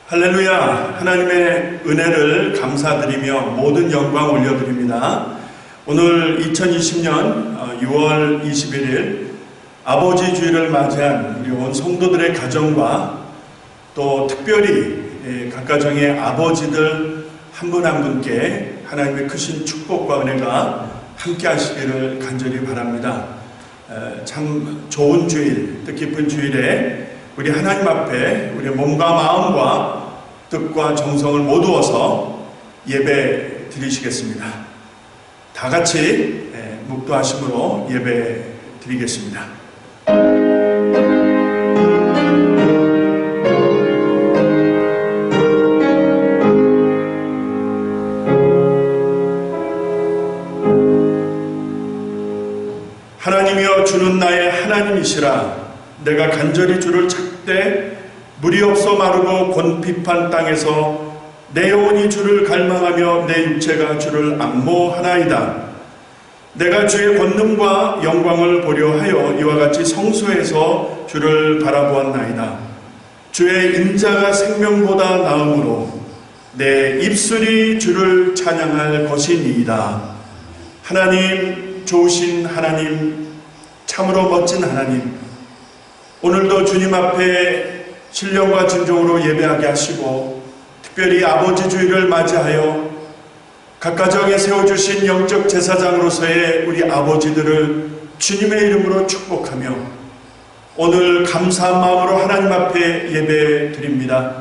할렐루야. 하나님의 은혜를 감사드리며 모든 영광 올려드립니다. 오늘 2020년 6월 21일 아버지 주일을 맞이한 우리 온 성도들의 가정과 또 특별히 각 가정의 아버지들 한 분 한 분께 하나님의 크신 축복과 은혜가 함께 하시기를 간절히 바랍니다. 참 좋은 주일, 뜻깊은 주일에 우리 하나님 앞에 우리 몸과 마음과 뜻과 정성을 모두어서 예배 드리시겠습니다. 다 같이 묵도하심으로 예배 드리겠습니다. 하나님이여, 주는 나의 하나님이시라. 내가 간절히 주를 찾되 물이 없어 마르고 곤핍한 땅에서 내 영혼이 주를 갈망하며 내 육체가 주를 앙모하나이다. 내가 주의 권능과 영광을 보려 하여 이와 같이 성소에서 주를 바라보았나이다. 주의 인자가 생명보다 나음으로 내 입술이 주를 찬양할 것이니이다. 하나님, 좋으신 하나님, 참으로 멋진 하나님, 오늘도 주님 앞에 신령과 진정으로 예배하게 하시고 특별히 아버지 주일을 맞이하여 각 가정에 세워주신 영적 제사장으로서의 우리 아버지들을 주님의 이름으로 축복하며 오늘 감사한 마음으로 하나님 앞에 예배 드립니다.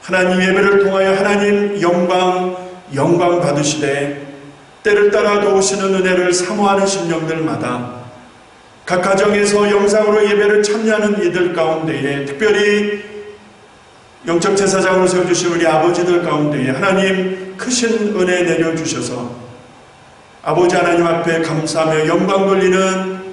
하나님, 예배를 통하여 하나님 영광 받으시되 때를 따라 도우시는 은혜를 사모하는 심령들마다 각 가정에서 영상으로 예배를 참여하는 이들 가운데에 특별히 영적 제사장으로 세워주신 우리 아버지들 가운데에 하나님 크신 은혜 내려주셔서 아버지 하나님 앞에 감사하며 영광 돌리는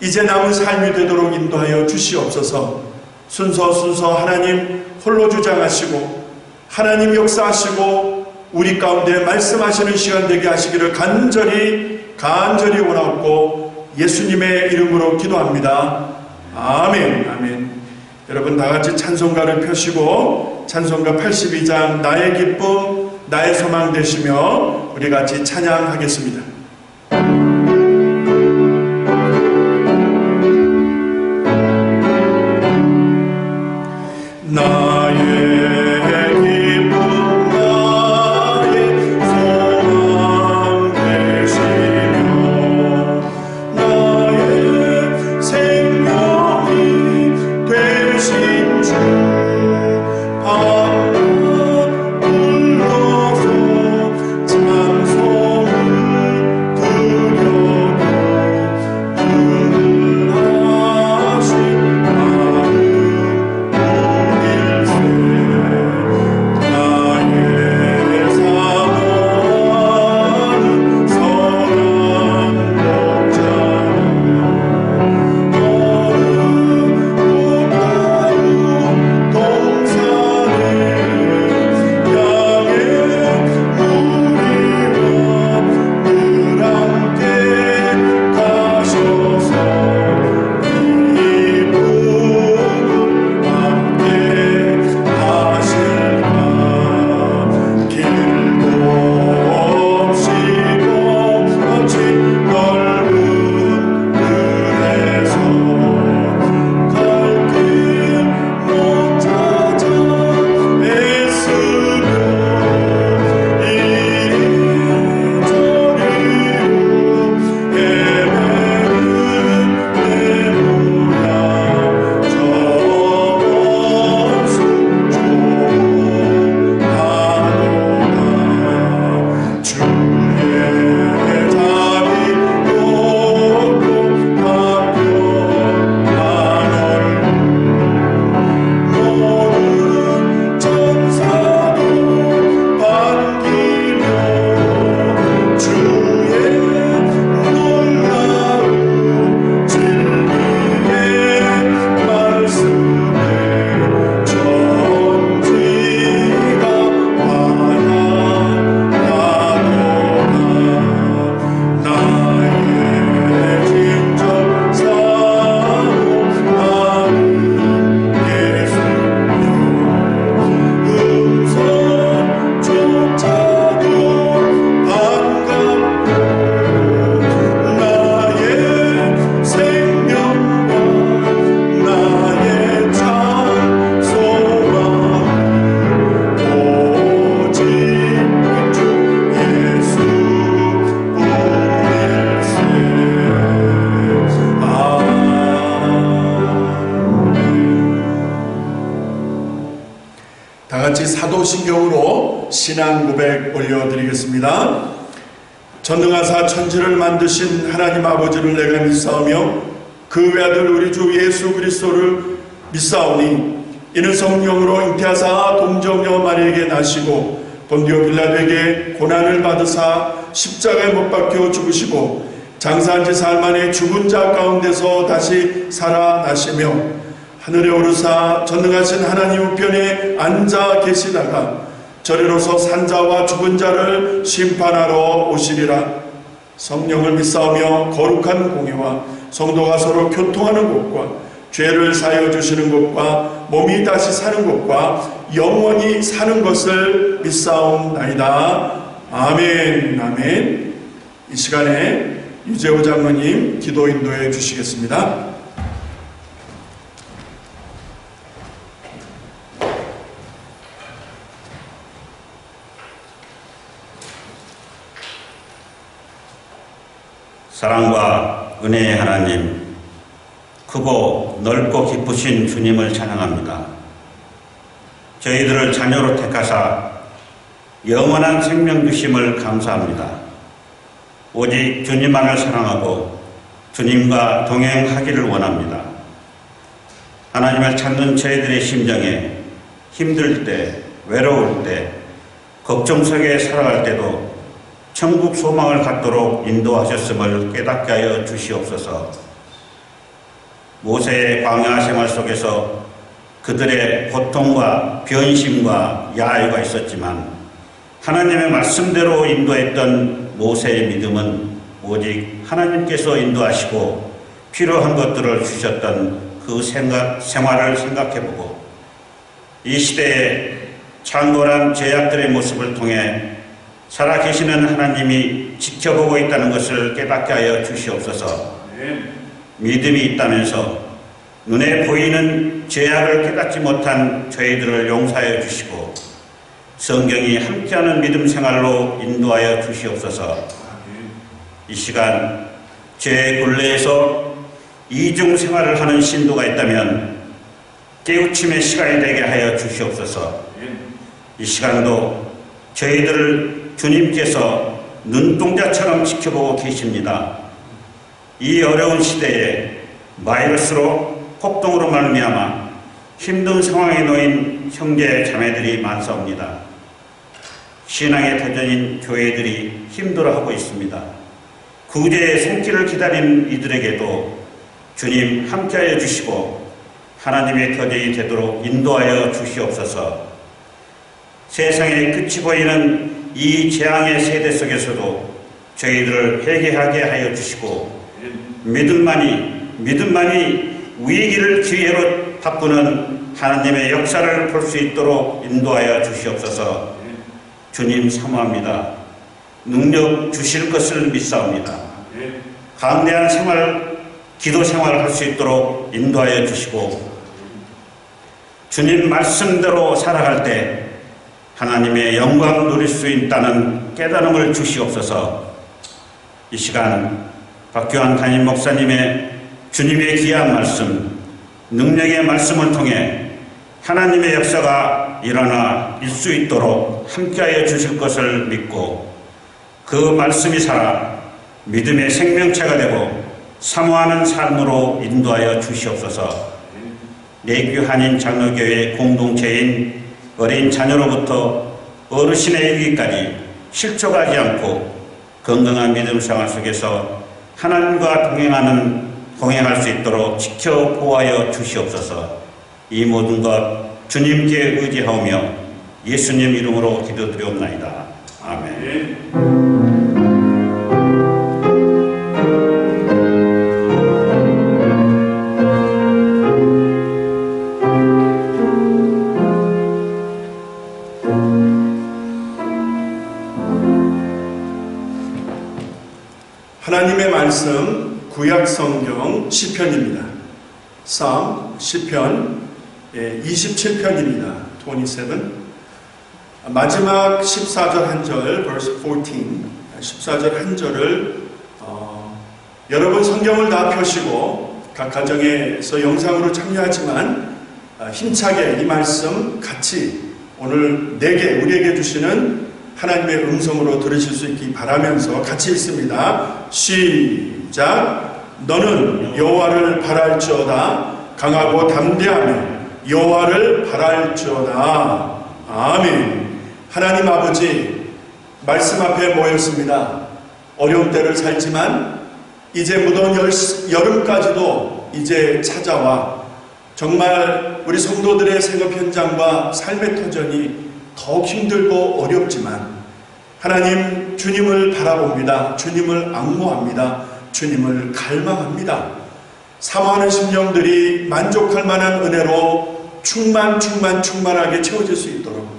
이제 남은 삶이 되도록 인도하여 주시옵소서. 순서 하나님 홀로 주장하시고 하나님 역사하시고 우리 가운데 말씀하시는 시간 되게 하시기를 간절히 원하옵고 예수님의 이름으로 기도합니다. 아멘. 아멘. 여러분 다 같이 찬송가를 펴시고 찬송가 82장 나의 기쁨 나의 소망 되시며 우리 같이 찬양하겠습니다. 주 같이 사도신경으로 신앙 고백 올려드리겠습니다. 전능하사 천지를 만드신 하나님 아버지를 내가 믿사오며 그 외아들 우리 주 예수 그리스도를 믿사오니 이는 성령으로 잉태하사 동정녀 마리에게 나시고 본디오 빌라도에게 고난을 받으사 십자가에 못 박혀 죽으시고 장사한 지 사흘 만에 죽은 자 가운데서 다시 살아나시며 하늘에 오르사 전능하신 하나님 우편에 앉아 계시다가 저리로서 산자와 죽은 자를 심판하러 오시리라. 성령을 믿사오며 거룩한 공예와 성도가 서로 교통하는 것과 죄를 사하여 주시는 것과 몸이 다시 사는 것과 영원히 사는 것을 믿사옵나이다. 아멘. 아멘. 이 시간에 유재호 장로님 기도 인도해 주시겠습니다. 사랑과 은혜의 하나님, 크고 넓고 깊으신 주님을 찬양합니다. 저희들을 자녀로 택하사 영원한 생명 주심을 감사합니다. 오직 주님만을 사랑하고 주님과 동행하기를 원합니다. 하나님을 찾는 저희들의 심정에 힘들 때, 외로울 때, 걱정 속에 살아갈 때도 천국 소망을 갖도록 인도하셨음을 깨닫게 하여 주시옵소서. 모세의 광야 생활 속에서 그들의 고통과 변심과 야유가 있었지만 하나님의 말씀대로 인도했던 모세의 믿음은 오직 하나님께서 인도하시고 필요한 것들을 주셨던 그 생활을 생각해보고 이 시대의 창궐한 제약들의 모습을 통해 살아계시는 하나님이 지켜보고 있다는 것을 깨닫게 하여 주시옵소서. 믿음이 있다면서 눈에 보이는 죄악을 깨닫지 못한 저희들을 용서하여 주시고 성경이 함께하는 믿음 생활로 인도하여 주시옵소서. 이 시간 죄의 굴레에서 이중 생활을 하는 신도가 있다면 깨우침의 시간이 되게 하여 주시옵소서. 이 시간도 저희들을 주님께서 눈동자처럼 지켜보고 계십니다. 이 어려운 시대에 바이러스로 폭동으로 말미암아 힘든 상황에 놓인 형제 자매들이 많사옵니다. 신앙의 터전인 교회들이 힘들어하고 있습니다. 구제의 손길을 기다린 이들에게도 주님 함께하여 주시고 하나님의 터전이 되도록 인도하여 주시옵소서. 세상의 끝이 보이는 이 재앙의 세대 속에서도 저희들을 회개하게 하여 주시고 믿음만이 위기를 기회로 바꾸는 하나님의 역사를 볼 수 있도록 인도하여 주시옵소서. 주님 사모합니다. 능력 주실 것을 믿사옵니다. 강대한 생활, 기도 생활을 할 수 있도록 인도하여 주시고 주님 말씀대로 살아갈 때 하나님의 영광 누릴 수 있다는 깨달음을 주시옵소서. 이 시간 박규환 담임 목사님의 주님의 귀한 말씀, 능력의 말씀을 통해 하나님의 역사가 일어날 수 있도록 함께하여 주실 것을 믿고 그 말씀이 살아 믿음의 생명체가 되고 사모하는 삶으로 인도하여 주시옵소서. 내규 한인 장로교회 공동체인 어린 자녀로부터 어르신에 이르기까지 실족하지 않고 건강한 믿음 생활 속에서 하나님과 동행할 수 있도록 지켜 보호하여 주시옵소서. 이 모든 것 주님께 의지하오며 예수님 이름으로 기도드리옵나이다. 아멘. 하나님의 말씀 구약 성경 시편입니다. Psalm 시편 27편입니다. 27. 마지막 14절 한 절, verse 14, 14절 한 절을 여러분 성경을 다 펴시고 각 가정에서 영상으로 참여하지만 힘차게 이 말씀 같이 오늘 우리에게 주시는 하나님의 음성으로 들으실 수 있기 바라면서 같이 읽습니다. 시작. 너는 여호와를 바랄지어다. 강하고 담대하며 여호와를 바랄지어다. 아멘. 하나님 아버지, 말씀 앞에 모였습니다. 어려운 때를 살지만 이제 무더운 여름까지도 이제 찾아와 정말 우리 성도들의 생업 현장과 삶의 터전이 더욱 힘들고 어렵지만 하나님, 주님을 바라봅니다. 주님을 앙모합니다. 주님을 갈망합니다. 사모하는 심령들이 만족할 만한 은혜로 충만하게 채워질 수 있도록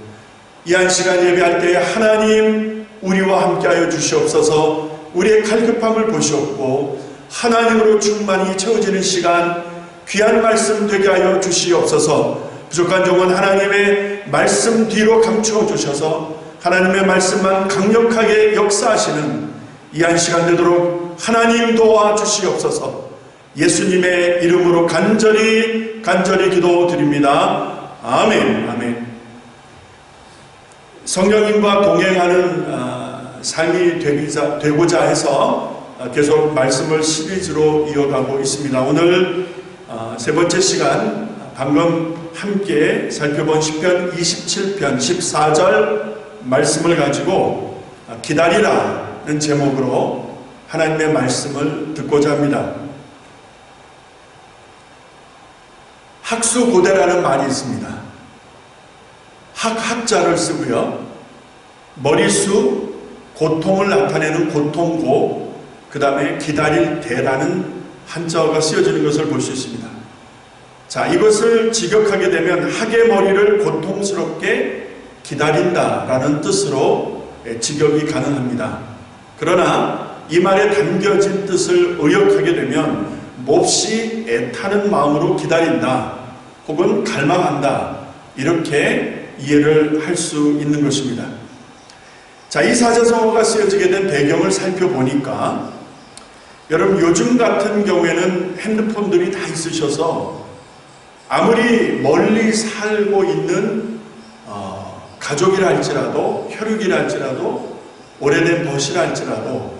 이 한 시간 예배할 때 하나님 우리와 함께하여 주시옵소서. 우리의 갈급함을 보시옵고 하나님으로 충만히 채워지는 시간, 귀한 말씀 되게 하여 주시옵소서. 부족한 종은 하나님의 말씀 뒤로 감추어 주셔서 하나님의 말씀만 강력하게 역사하시는 이 한 시간 되도록 하나님 도와 주시옵소서. 예수님의 이름으로 간절히 기도드립니다. 아멘. 아멘. 성령님과 동행하는 삶이 되고자 해서 계속 말씀을 시리즈로 이어가고 있습니다. 오늘 세 번째 시간, 방금 함께 살펴본 시편 27편 14절 말씀을 가지고 기다리라는 제목으로 하나님의 말씀을 듣고자 합니다. 학수고대라는 말이 있습니다. 학자를 쓰고요. 머리수, 고통을 나타내는 고통고, 그 다음에 기다릴 대라는 한자어가 쓰여지는 것을 볼 수 있습니다. 자, 이것을 직역하게 되면 학의 머리를 고통스럽게 기다린다라는 뜻으로 직역이 가능합니다. 그러나 이 말에 담겨진 뜻을 의역하게 되면 몹시 애타는 마음으로 기다린다 혹은 갈망한다, 이렇게 이해를 할 수 있는 것입니다. 자, 이 사자성어가 쓰여지게 된 배경을 살펴보니까 여러분, 요즘 같은 경우에는 핸드폰들이 다 있으셔서 아무리 멀리 살고 있는 가족이라 할지라도, 혈육이라 할지라도, 오래된 벗이라 할지라도,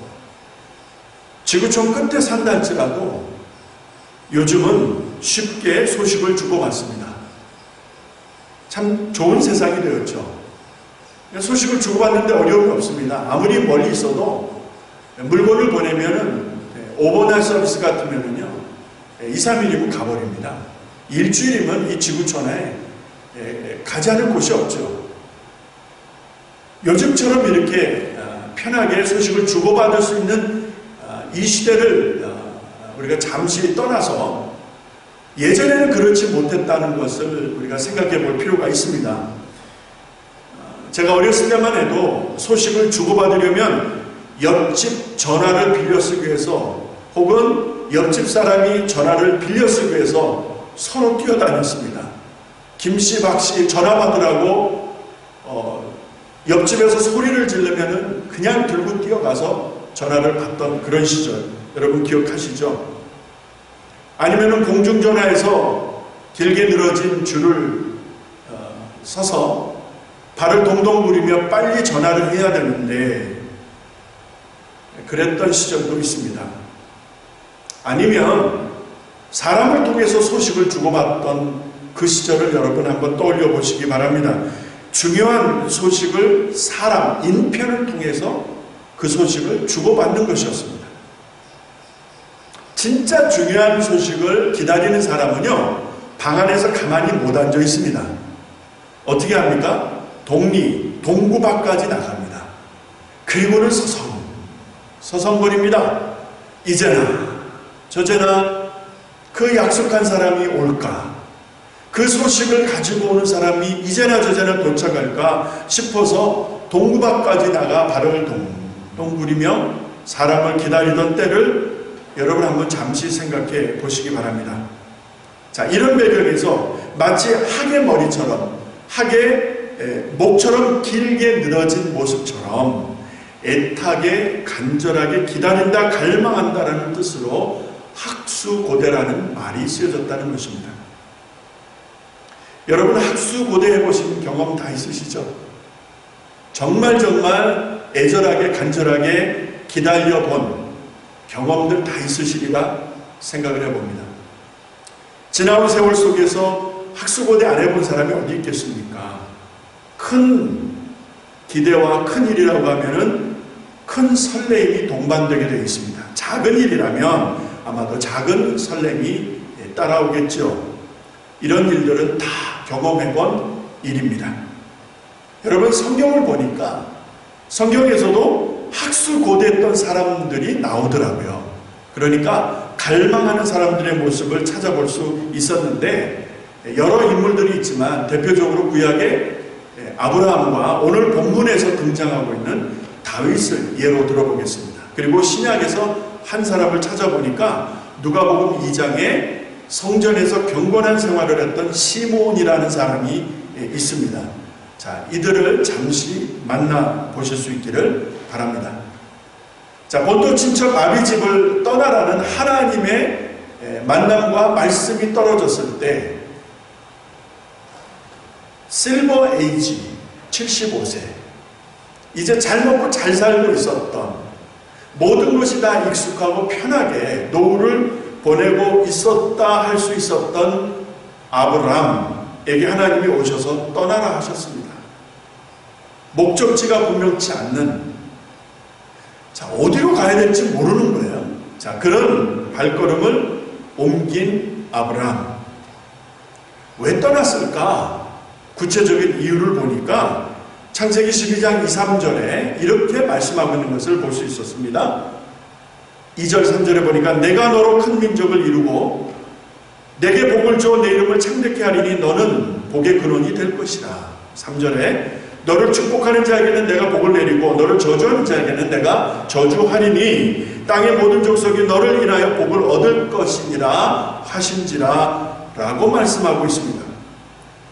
지구촌 끝에 산다 할지라도 요즘은 쉽게 소식을 주고받습니다. 참 좋은 세상이 되었죠. 소식을 주고받는데 어려움이 없습니다. 아무리 멀리 있어도 물건을 보내면은 오버나잇 서비스 같으면은요 2, 3일이면 가버립니다. 일주일이면 이 지구촌에 가지 않을 곳이 없죠. 요즘처럼 이렇게 편하게 소식을 주고받을 수 있는 이 시대를 우리가 잠시 떠나서 예전에는 그렇지 못했다는 것을 우리가 생각해 볼 필요가 있습니다. 제가 어렸을 때만 해도 소식을 주고받으려면 옆집 전화를 빌려 쓰기 위해서 혹은 옆집 사람이 전화를 빌려 쓰기 위해서 서로 뛰어다녔습니다. 김씨, 박씨 전화 받으라고 옆집에서 소리를 지르면은 그냥 들고 뛰어가서 전화를 받던 그런 시절, 여러분 기억하시죠? 아니면은 공중전화에서 길게 늘어진 줄을 서서 발을 동동 구리며 빨리 전화를 해야 되는데 그랬던 시절도 있습니다. 아니면 사람을 통해서 소식을 주고받던 그 시절을 여러분 한번 떠올려 보시기 바랍니다. 중요한 소식을 사람, 인편을 통해서 그 소식을 주고받는 것이었습니다. 진짜 중요한 소식을 기다리는 사람은요, 방 안에서 가만히 못 앉아 있습니다. 어떻게 합니까? 동구 밖까지 나갑니다. 그리고는 서성거립니다. 이제나 저제나 그 약속한 사람이 올까? 그 소식을 가지고 오는 사람이 이제나 저제나 도착할까 싶어서 동구 밖까지 나가 발을 동구리며 사람을 기다리던 때를 여러분 한번 잠시 생각해 보시기 바랍니다. 자, 이런 배경에서 마치 학의 머리처럼, 학의 목처럼 길게 늘어진 모습처럼 애타게 간절하게 기다린다, 갈망한다라는 뜻으로 학수고대라는 말이 쓰여졌다는 것입니다. 여러분 학수고대 해보신 경험 다 있으시죠? 정말 애절하게 간절하게 기다려본 경험들 다 있으시리라 생각을 해봅니다. 지나온 세월 속에서 학수고대 안 해본 사람이 어디 있겠습니까? 큰 기대와 큰 일이라고 하면은 큰 설레임이 동반되게 되어 있습니다. 작은 일이라면 아마도 작은 설렘이 따라오겠죠. 이런 일들은 다 경험해본 일입니다. 여러분 성경을 보니까 성경에서도 학수고대했던 사람들이 나오더라고요. 그러니까 갈망하는 사람들의 모습을 찾아볼 수 있었는데 여러 인물들이 있지만 대표적으로 구약의 아브라함과 오늘 본문에서 등장하고 있는 다윗을 예로 들어보겠습니다. 그리고 신약에서 한 사람을 찾아보니까 누가복음 2장에 성전에서 경건한 생활을 했던 시몬이라는 사람이 있습니다. 자, 이들을 잠시 만나보실 수 있기를 바랍니다. 자, 본토 친척 아비 집을 떠나라는 하나님의 만남과 말씀이 떨어졌을 때 실버 에이지 75세, 이제 잘 먹고 잘 살고 있었던, 모든 것이 다 익숙하고 편하게 노후를 보내고 있었다 할 수 있었던 아브라함에게 하나님이 오셔서 떠나라 하셨습니다. 목적지가 분명치 않는, 자, 어디로 가야 될지 모르는 거예요. 자, 그런 발걸음을 옮긴 아브라함. 왜 떠났을까? 구체적인 이유를 보니까 창세기 12장 2, 3절에 이렇게 말씀하고 있는 것을 볼 수 있었습니다. 2절 3절에 보니까 내가 너로 큰 민족을 이루고 내게 복을 주어 내 이름을 창대케 하리니 너는 복의 근원이 될 것이라. 3절에 너를 축복하는 자에게는 내가 복을 내리고 너를 저주하는 자에게는 내가 저주하리니 땅의 모든 족속이 너를 인하여 복을 얻을 것이니라 하신지라 라고 말씀하고 있습니다.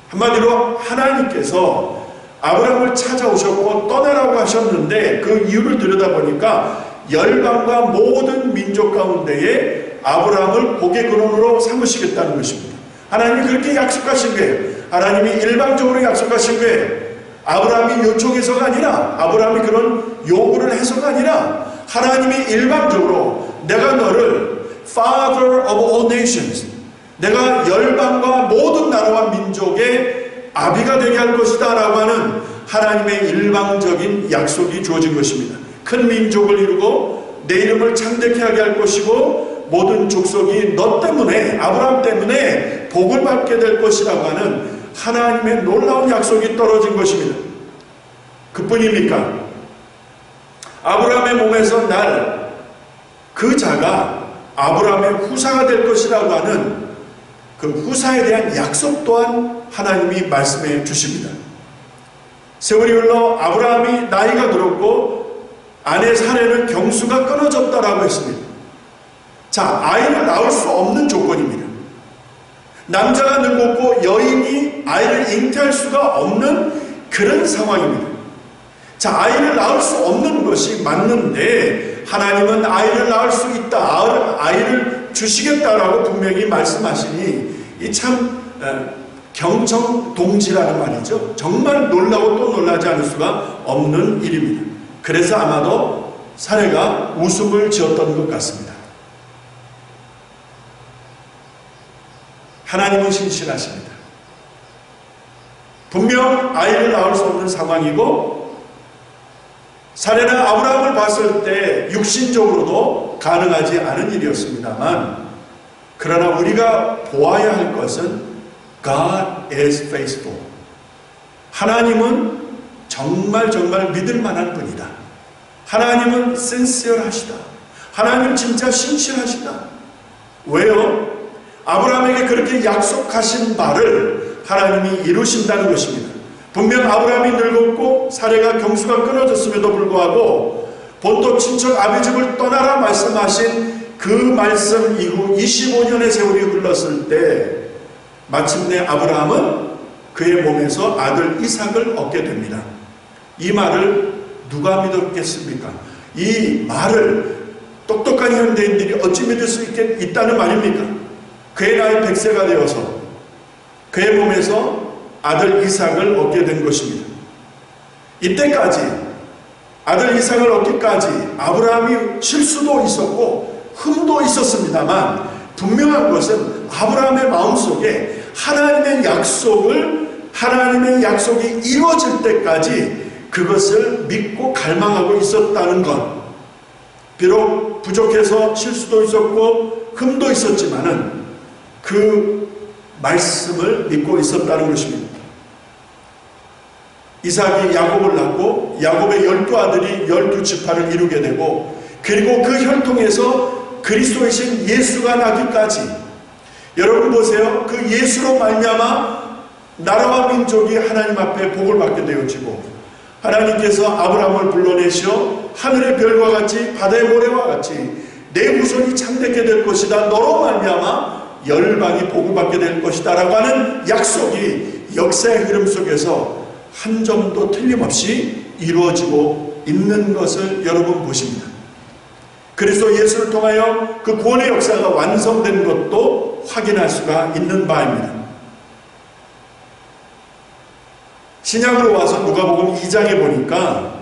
한마디로 하나님께서 아브라함을 찾아오셨고 떠나라고 하셨는데 그 이유를 들여다보니까 열방과 모든 민족 가운데에 아브라함을 복의 근원으로 삼으시겠다는 것입니다. 하나님이 그렇게 약속하신 거예요. 하나님이 일방적으로 약속하신 거예요. 아브라함이 요청해서가 아니라, 아브라함이 그런 요구를 해서가 아니라 하나님이 일방적으로 내가 너를 Father of all nations, 내가 열방과 모든 나라와 민족의 아비가 되게 할 것이다 라고 하는 하나님의 일방적인 약속이 주어진 것입니다. 큰 민족을 이루고 내 이름을 창대케 하게 할 것이고 모든 족속이 너 때문에, 아브라함 때문에 복을 받게 될 것이라고 하는 하나님의 놀라운 약속이 떨어진 것입니다. 그뿐입니까? 아브라함의 몸에서 날 그 자가 아브라함의 후사가 될 것이라고 하는 그 후사에 대한 약속 또한 하나님이 말씀해 주십니다. 세월이 흘러 아브라함이 나이가 들었고 아내 사례는 경수가 끊어졌다라고 했습니다. 자, 아이를 낳을 수 없는 조건입니다. 남자가 늙었고 여인이 아이를 잉태할 수가 없는 그런 상황입니다. 자, 아이를 낳을 수 없는 것이 맞는데 하나님은 아이를 낳을 수 있다, 아이를 주시겠다라고 분명히 말씀하시니 이 참 경청동지라는 말이죠. 정말 놀라고 또 놀라지 않을 수가 없는 일입니다. 그래서 아마도 사례가 웃음을 지었던 것 같습니다. 하나님은 신실하십니다. 분명 아이를 낳을 수 없는 상황이고 사례는 아브라함을 봤을 때 육신적으로도 가능하지 않은 일이었습니다만, 그러나 우리가 보아야 할 것은 God is faithful. 하나님은 정말 믿을 만한 분이다. 하나님은 sincere하시다. 하나님 진짜 신실하시다. 왜요? 아브라함에게 그렇게 약속하신 바를 하나님이 이루신다는 것입니다. 분명 아브라함이 늙었고 사례가 경수가 끊어졌음에도 불구하고 본토 친척 아비 집을 떠나라 말씀하신 그 말씀 이후 25년의 세월이 흘렀을 때 마침내 아브라함은 그의 몸에서 아들 이삭을 얻게 됩니다. 이 말을 누가 믿었겠습니까? 이 말을 똑똑한 현대인들이 어찌 믿을 수 있다는 말입니까? 그의 나이 100세가 되어서 그의 몸에서 아들 이삭을 얻게 된 것입니다. 이때까지 아들 이삭을 얻기까지 아브라함이 실수도 있었고 흠도 있었습니다만 분명한 것은 아브라함의 마음속에 하나님의 약속이 이루어질 때까지 그것을 믿고 갈망하고 있었다는 것. 비록 부족해서 실수도 있었고 흠도 있었지만은 그 말씀을 믿고 있었다는 것입니다. 이삭이 야곱을 낳고 야곱의 12아들이 12지파를 이루게 되고 그리고 그 혈통에서 그리스도이신 예수가 나기까지 여러분 보세요. 그 예수로 말미암아 나라와 민족이 하나님 앞에 복을 받게 되어지고 하나님께서 아브라함을 불러내시어 하늘의 별과 같이 바다의 모래와 같이 내 후손이 창대케 될 것이다. 너로 말미암아 열방이 복을 받게 될 것이다 라고 하는 약속이 역사의 흐름 속에서 한 점도 틀림없이 이루어지고 있는 것을 여러분 보십니다. 그리스도 예수를 통하여 그 구원의 역사가 완성된 것도 확인할 수가 있는 바입니다. 신약으로 와서 누가복음 2장에 보니까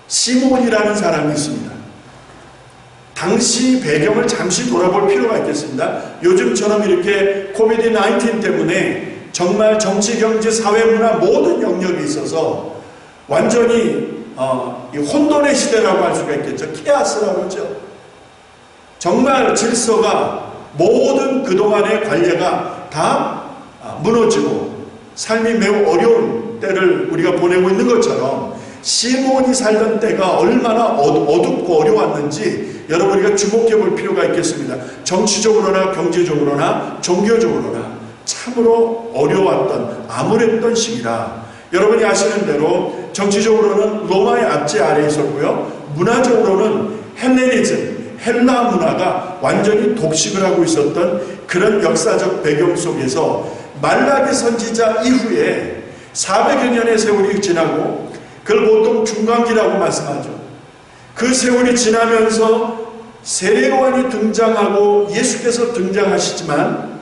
시몬이라는 사람이 있습니다. 당시 배경을 잠시 돌아볼 필요가 있겠습니다. 요즘처럼 이렇게 코비드-19 때문에 정말 정치, 경제, 사회, 문화 모든 영역에 있어서 완전히 혼돈의 시대라고 할 수가 있겠죠. 키아스라고 그러죠. 정말 질서가 모든 그동안의 관례가 다 무너지고 삶이 매우 어려운 때를 우리가 보내고 있는 것처럼 시몬이 살던 때가 얼마나 어둡고 어려웠는지 여러분 우리가 주목해 볼 필요가 있겠습니다. 정치적으로나 경제적으로나 종교적으로나 참으로 어려웠던 암울했던 시기라. 여러분이 아시는 대로 정치적으로는 로마의 압제 아래에 있었고요. 문화적으로는 헬레니즘, 헬라 문화가 완전히 독식을 하고 있었던 그런 역사적 배경 속에서 말라기 선지자 이후에 400여 년의 세월이 지나고 그걸 보통 중간기라고 말씀하죠. 그 세월이 지나면서 세례요한이 등장하고 예수께서 등장하시지만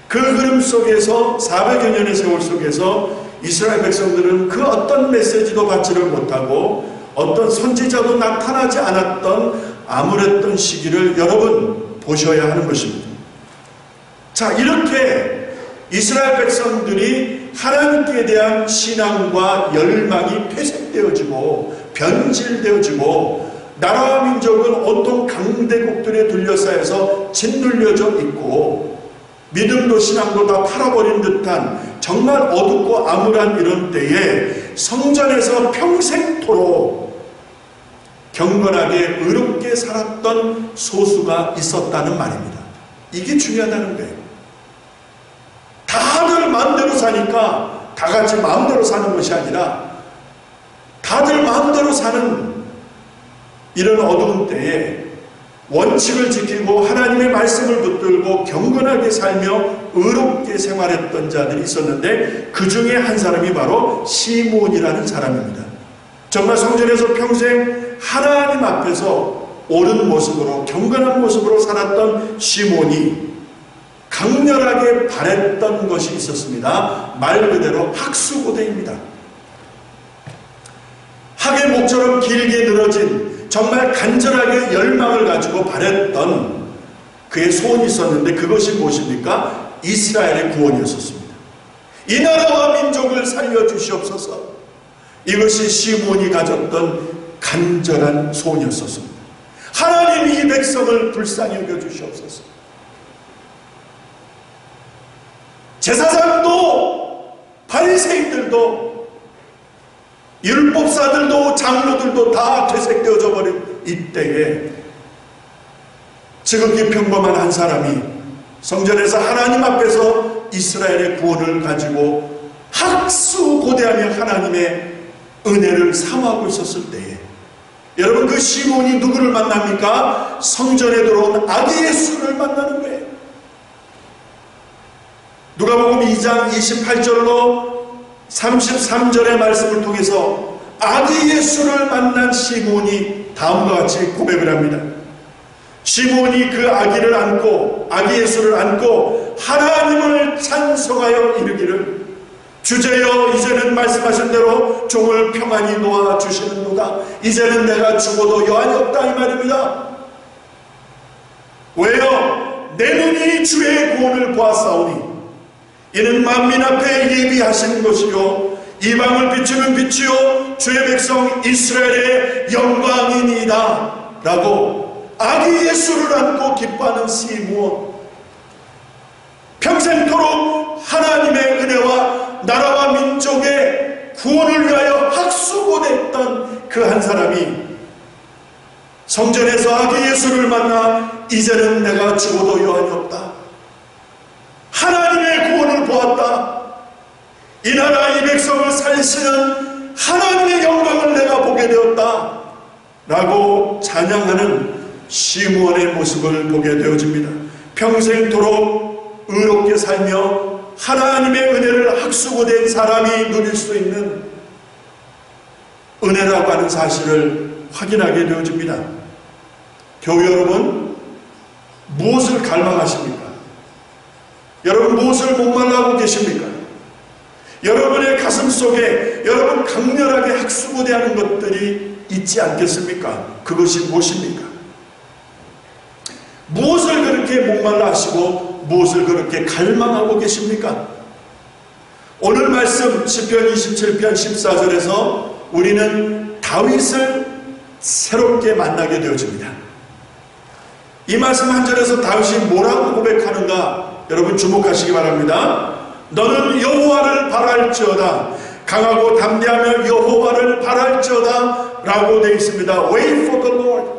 그 흐름 속에서 400여 년의 세월 속에서 이스라엘 백성들은 그 어떤 메시지도 받지를 못하고 어떤 선지자도 나타나지 않았던 암울했던 시기를 여러분 보셔야 하는 것입니다. 자, 이렇게 이스라엘 백성들이 하나님께 대한 신앙과 열망이 퇴색되어지고 변질되어지고 나라와 민족은 온통 강대국들에 둘러싸여서 짓눌려져 있고 믿음도 신앙도 다 팔아버린 듯한 정말 어둡고 암울한 이런 때에 성전에서 평생토록 경건하게 의롭게 살았던 소수가 있었다는 말입니다. 이게 중요하다는 거예요. 다들 마음대로 사니까 다 같이 마음대로 사는 것이 아니라 다들 마음대로 사는 이런 어두운 때에 원칙을 지키고 하나님의 말씀을 붙들고 경건하게 살며 의롭게 생활했던 자들이 있었는데 그 중에 한 사람이 바로 시몬이라는 사람입니다. 정말 성전에서 평생 하나님 앞에서 옳은 모습으로 경건한 모습으로 살았던 시몬이 강렬하게 바랬던 것이 있었습니다. 말 그대로 학수고대입니다. 학의 목처럼 길게 늘어진 정말 간절하게 열망을 가지고 바랬던 그의 소원이 있었는데 그것이 무엇입니까? 이스라엘의 구원이었습니다. 이 나라와 민족을 살려주시옵소서. 이것이 시몬이 가졌던 간절한 소원이었습니다. 하나님 이 백성을 불쌍히 여겨주시옵소서. 제사장도 바리새인들도 율법사들도 장로들도 다 퇴색되어져 버린 이때에 지극히 평범한 한 사람이 성전에서 하나님 앞에서 이스라엘의 구원을 가지고 학수고대하며 하나님의 은혜를 사모하고 있었을 때에 여러분 그 시몬이 누구를 만납니까? 성전에 들어온 아기 예수를 만나는 거예요. 누가복음 2장 28절로 33절의 말씀을 통해서 아기 예수를 만난 시몬이 다음과 같이 고백을 합니다. 시몬이 그 아기를 안고 아기 예수를 안고 하나님을 찬송하여 이르기를 주제여 이제는 말씀하신 대로 종을 평안히 놓아주시는도다. 이제는 내가 죽어도 여한이 없다 이 말입니다. 왜요? 내 눈이 주의 구원을 보았사오니 이는 만민 앞에 예비하신 것이요 이방을 비추는 빛이요 주의 백성 이스라엘의 영광이니이다 라고 아기 예수를 안고 기뻐하는 시므온, 평생토록 하나님의 은혜와 나라와 민족의 구원을 위하여 학수고대했던 그 한 사람이 성전에서 아기 예수를 만나 이제는 내가 죽어도 여한이 없다, 하나님의 구원을 보았다, 이 나라 이 백성을 살리시는 하나님의 영광을 내가 보게 되었다 라고 찬양하는 시므온의 모습을 보게 되어집니다. 평생토록 의롭게 살며 하나님의 은혜를 학수고된 사람이 누릴 수 있는 은혜라고 하는 사실을 확인하게 되어집니다. 교회 여러분, 무엇을 갈망하십니까? 여러분 무엇을 목말라하고 계십니까? 여러분의 가슴 속에 여러분 강렬하게 학수고대하는 것들이 있지 않겠습니까? 그것이 무엇입니까? 무엇을 그렇게 목말라 하시고 무엇을 그렇게 갈망하고 계십니까? 오늘 말씀 시편 27편 14절에서 우리는 다윗을 새롭게 만나게 되어집니다. 이 말씀 한 절에서 다윗이 뭐라고 고백하는가 여러분 주목하시기 바랍니다. 너는 여호와를 바랄지어다, 강하고 담대하며 여호와를 바랄지어다 라고 되어 있습니다. Wait for the Lord.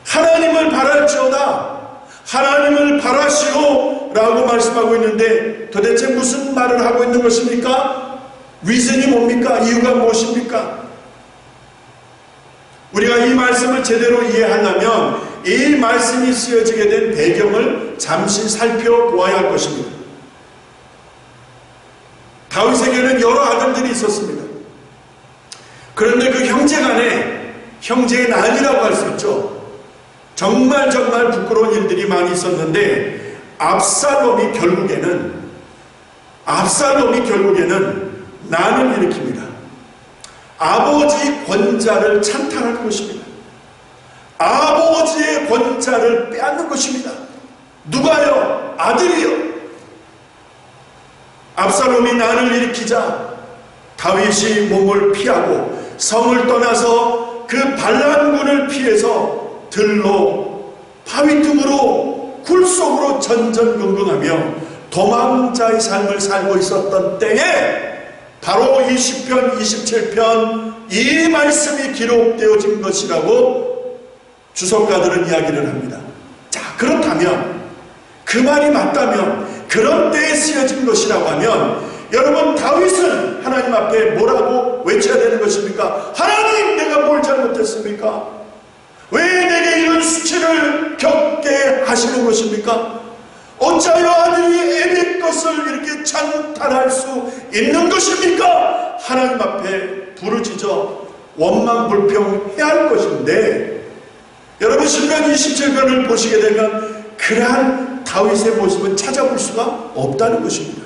하나님을 바랄지어다, 하나님을 바라시오 라고 말씀하고 있는데 도대체 무슨 말을 하고 있는 것입니까? 리즌이 뭡니까? 이유가 무엇입니까? 우리가 이 말씀을 제대로 이해하려면 이 말씀이 쓰여지게 된 배경을 잠시 살펴보아야 할 것입니다. 다윗에게는 여러 아들들이 있었습니다. 그런데 그 형제간에 형제의 난이라고 할 수 있죠. 정말 부끄러운 일들이 많이 있었는데 압살롬이 결국에는 난을 일으킵니다. 아버지 권자를 찬탈할 것입니다. 아버지의 권자를 빼앗는 것입니다. 누가요? 아들이요. 압살롬이 난을 일으키자 다윗이 몸을 피하고 성을 떠나서 그 반란군을 피해서 들로 바위 틈으로 굴 속으로 전전긍긍하며 도망자의 삶을 살고 있었던 때에 바로 이 시편 27편 이 말씀이 기록되어진 것이라고 주석가들은 이야기를 합니다. 자, 그렇다면 그 말이 맞다면 그런 때에 쓰여진 것이라고 하면 여러분 다윗은 하나님 앞에 뭐라고 외쳐야 되는 것입니까? 하나님, 내가 뭘 잘못했습니까? 왜 내게 이런 수치를 겪게 하시는 것입니까? 어찌하여 아들이 애비 것을 이렇게 찬탈할 수 있는 것입니까? 하나님 앞에 부르짖어 원망불평해야 할 것인데 여러분 시편 27편을 보시게 되면 그러한 다윗의 모습은 찾아볼 수가 없다는 것입니다.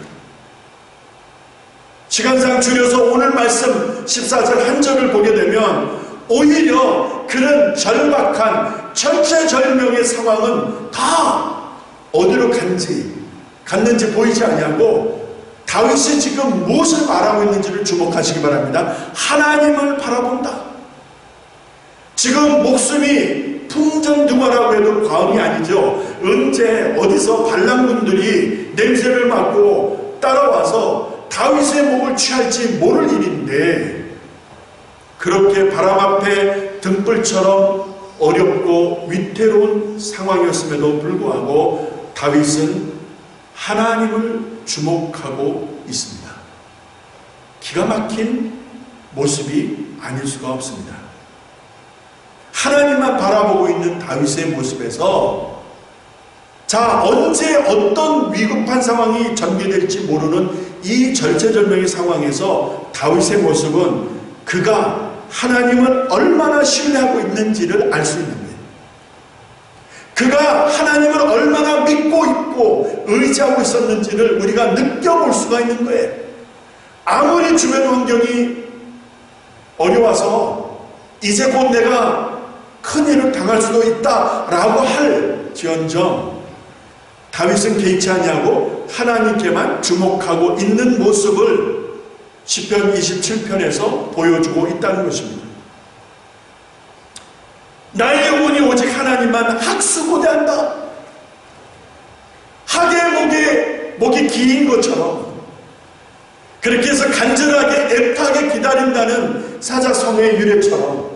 시간상 줄여서 오늘 말씀 14절 한 절을 보게 되면 오히려 그런 절박한 절체절명의 상황은 다 어디로 갔는지 보이지 아니하고 다윗이 지금 무엇을 말하고 있는지를 주목하시기 바랍니다. 하나님을 바라본다. 지금 목숨이 풍전등화라고 해도 과언이 아니죠. 언제 어디서 반란군들이 냄새를 맡고 따라와서 다윗의 목을 취할지 모를 일인데 그렇게 바람 앞에 등불처럼 어렵고 위태로운 상황이었음에도 불구하고 다윗은 하나님을 주목하고 있습니다. 기가 막힌 모습이 아닐 수가 없습니다. 하나님만 바라보고 있는 다윗의 모습에서 자, 언제 어떤 위급한 상황이 전개될지 모르는 이 절체절명의 상황에서 다윗의 모습은 그가 하나님을 얼마나 신뢰하고 있는지를 알 수 있는 거예요. 그가 하나님을 얼마나 믿고 있고 의지하고 있었는지를 우리가 느껴볼 수가 있는 거예요. 아무리 주변 환경이 어려워서 이제 곧 내가 큰일을 당할 수도 있다라고 할지언정 다윗은 개의치 아니하고 하나님께만 주목하고 있는 모습을 시편 27편에서 보여주고 있다는 것입니다. 나의 영혼이 오직 하나님만 학수고대한다. 학의 목이 긴 것처럼 그렇게 해서 간절하게 애타게 기다린다는 사자성어의 유래처럼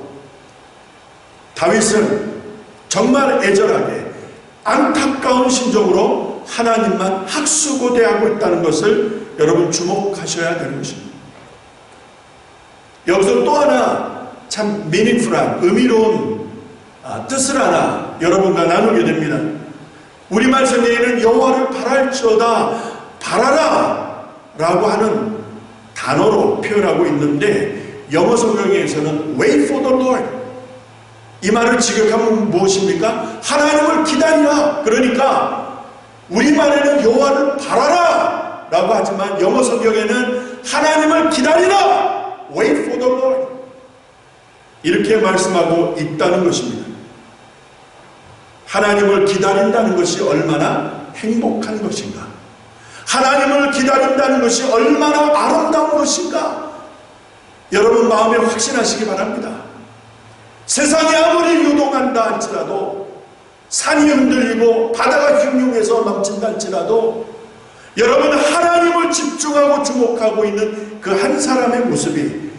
다윗은 정말 애절하게 안타까운 심정으로 하나님만 학수고대하고 있다는 것을 여러분 주목하셔야 되는 것입니다. 여기서 또 하나 참 미닝풀한 의미로운 뜻을 하나 여러분과 나누게 됩니다. 우리말 성경에는 여호와를 바랄지어다 바라라 라고 하는 단어로 표현하고 있는데 영어 성경에서는 wait for the Lord, 이 말을 직역하면 무엇입니까? 하나님을 기다리라. 그러니까 우리말에는 여호와를 바라라 라고 하지만 영어 성경에는 하나님을 기다리라, wait for the Lord, 이렇게 말씀하고 있다는 것입니다. 하나님을 기다린다는 것이 얼마나 행복한 것인가, 하나님을 기다린다는 것이 얼마나 아름다운 것인가, 여러분 마음에 확신하시기 바랍니다. 세상이 아무리 요동한다 할지라도, 산이 흔들리고 바다가 흉흉해서 넘친다 할지라도 여러분 하나님을 집중하고 주목하고 있는 그 한 사람의 모습이,